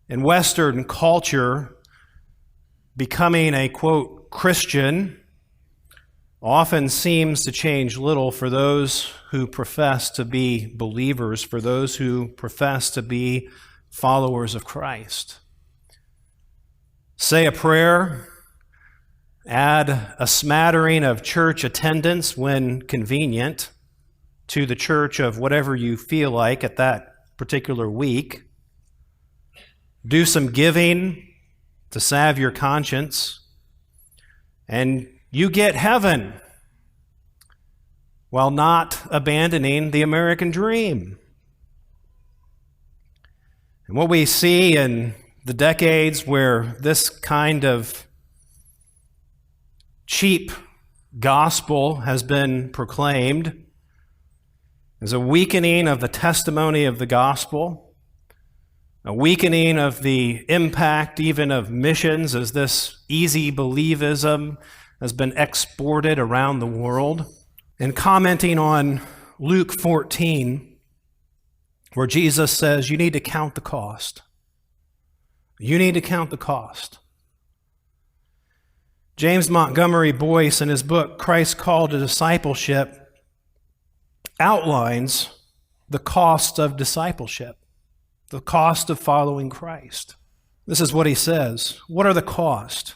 In Western culture, becoming a, quote, Christian often seems to change little for those who profess to be believers, for those who profess to be followers of Christ. Say a prayer, add a smattering of church attendance when convenient to the church of whatever you feel like at that particular week. Do some giving to salve your conscience, and you get heaven while not abandoning the American dream. And what we see in the decades where this kind of cheap gospel has been proclaimed is a weakening of the testimony of the gospel, a weakening of the impact even of missions as this easy believism has been exported around the world. And commenting on Luke 14, where Jesus says, you need to count the cost. You need to count the cost. James Montgomery Boyce, in his book, Christ's Call to Discipleship, outlines the cost of discipleship, the cost of following Christ. This is what he says. What are the costs?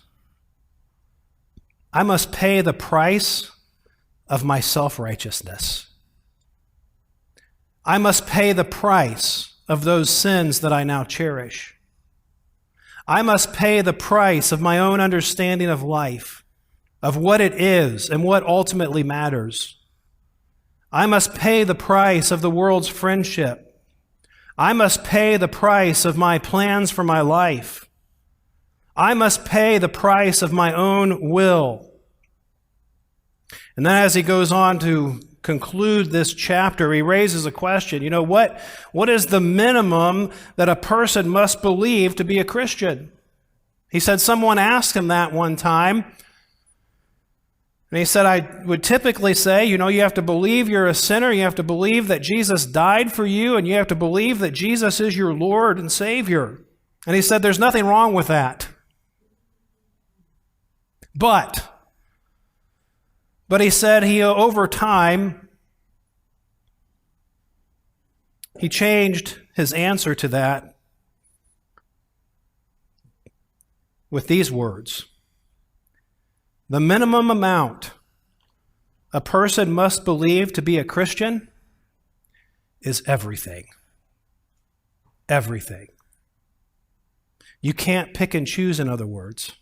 I must pay the price of my self-righteousness. I must pay the price of those sins that I now cherish. I must pay the price of my own understanding of life, of what it is and what ultimately matters. I must pay the price of the world's friendship. I must pay the price of my plans for my life. I must pay the price of my own will. And then as he goes on to conclude this chapter, he raises a question. You know, what is the minimum that a person must believe to be a Christian? He said someone asked him that one time. And he said, I would typically say, you have to believe you're a sinner. You have to believe that Jesus died for you, and you have to believe that Jesus is your Lord and Savior. And he said, there's nothing wrong with that. But he said over time, he changed his answer to that with these words. The minimum amount a person must believe to be a Christian is everything. Everything. You can't pick and choose, in other words.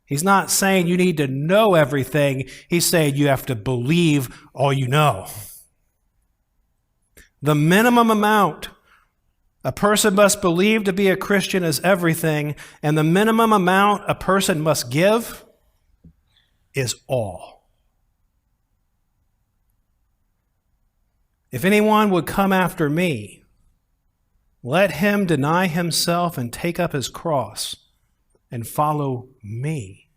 He's not saying you need to know everything. He's saying you have to believe all you know. The minimum amount a person must believe to be a Christian is everything, and the minimum amount a person must give is all. If anyone would come after me, let him deny himself and take up his cross and follow me.